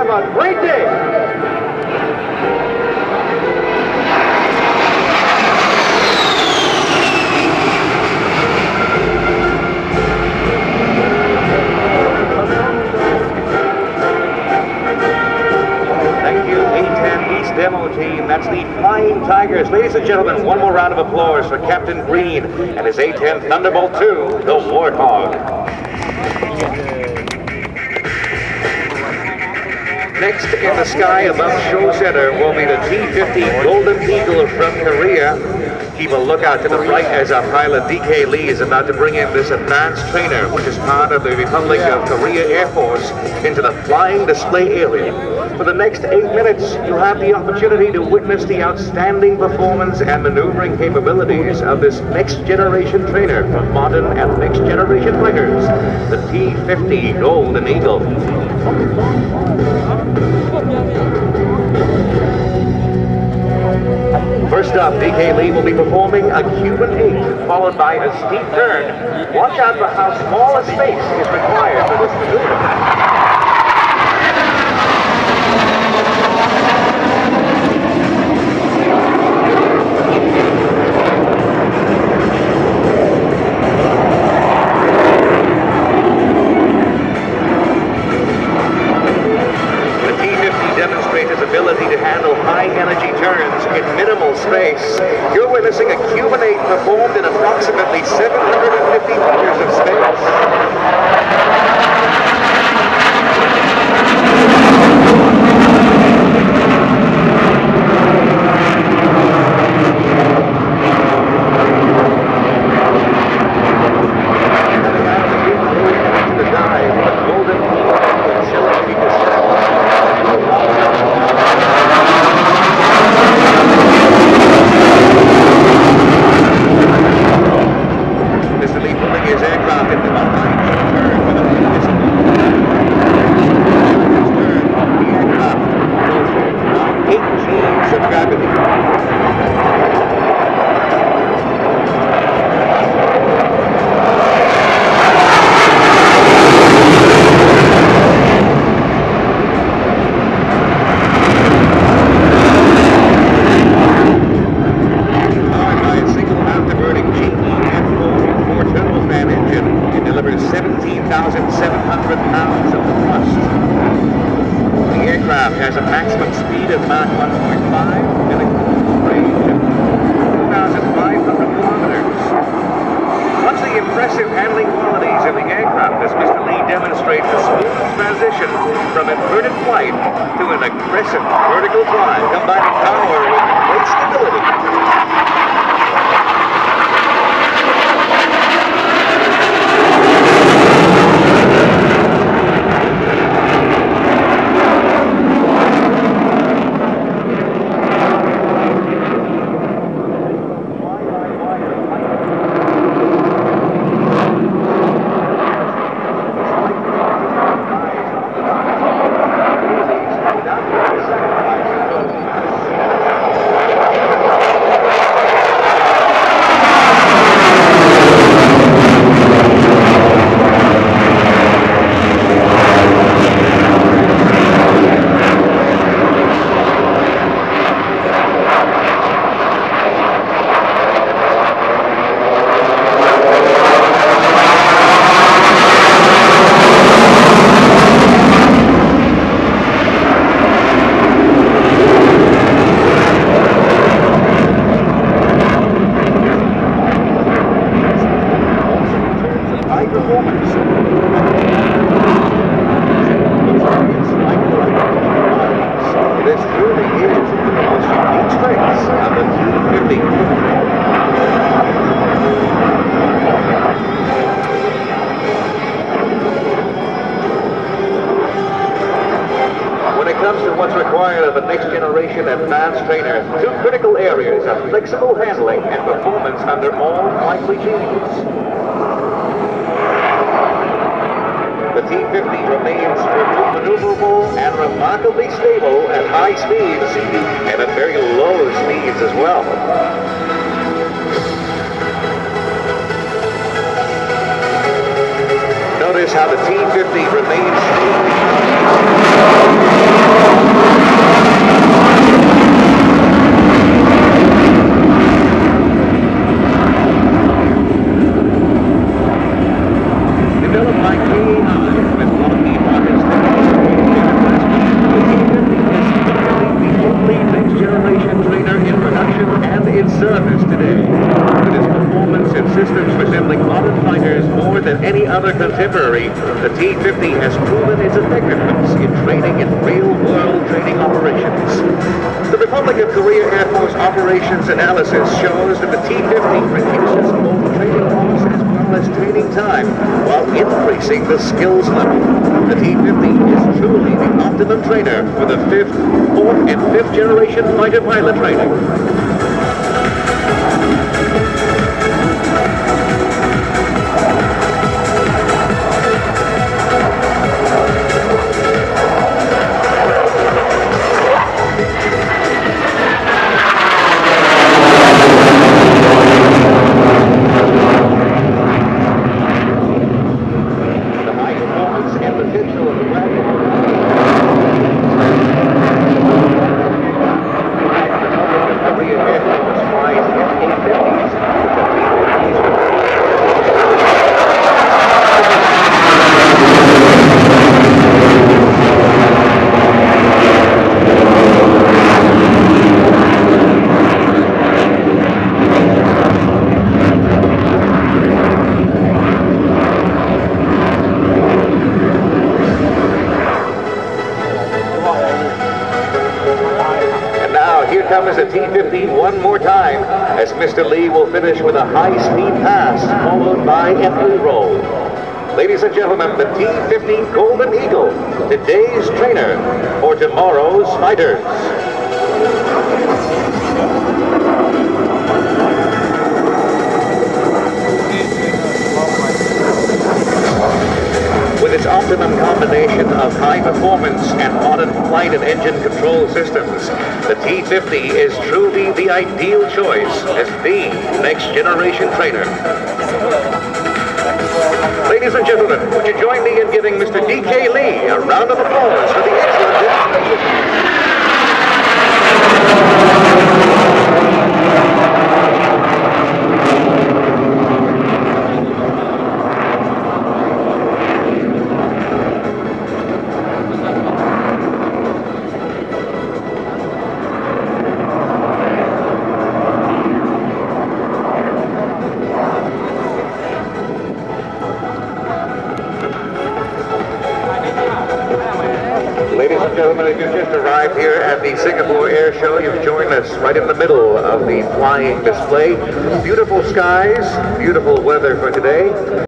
have a great day. Demo team, that's the Flying Tigers. Ladies and gentlemen, one more round of applause for Captain Green and his A-10 Thunderbolt 2, the Warthog. Next in the sky above Show Center will be the T50 Golden Eagle from Korea. Keep a lookout to the right as our pilot DK Lee is about to bring in this advanced trainer, which is part of the Republic of Korea Air Force, into the flying display area. For the next 8 minutes, you'll have the opportunity to witness the outstanding performance and maneuvering capabilities of this next-generation trainer for modern and next-generation fighters, the T50 Golden Eagle. First up, DK Lee will be performing a Cuban 8, followed by a steep turn. Watch out for how small a space is required for this maneuver. Ability to handle high-energy turns in minimal space. You're witnessing a Cuban 8 performed in approximately 750 meters of space. Has a maximum speed of Mach 1.5 and a cruise range of 2,500 kilometers. What's the impressive handling qualities of the aircraft as Mr. Lee demonstrates a smooth transition from inverted flight to an aggressive vertical climb, combining power with great stability. What's required of a next-generation advanced trainer, two critical areas of flexible handling and performance under all flight regimes. The T50 remains maneuverable and remarkably stable at high speeds and at very low speeds as well. Notice how the T50 remains stable. in training in real-world training operations. The Republic of Korea Air Force operations analysis shows that the T50 reduces both training loss as well as training time while increasing the skills level. The T50 is truly the optimum trainer for the 4th and 5th generation fighter pilot training. Here comes the T50 one more time, as Mr. Lee will finish with a high-speed pass, followed by an O-roll. Ladies and gentlemen, the T50 Golden Eagle, today's trainer for tomorrow's fighters. With its optimum combination of high performance and modern flight and engine control systems, the T50 is truly the ideal choice as the next generation trainer. Ladies and gentlemen, would you join me in giving Mr. D.K. Lee a round of applause for the excellent demonstration? Ladies and gentlemen, if you've just arrived here at the Singapore Air Show, you've joined us right in the middle of the flying display. Beautiful skies, beautiful weather for today.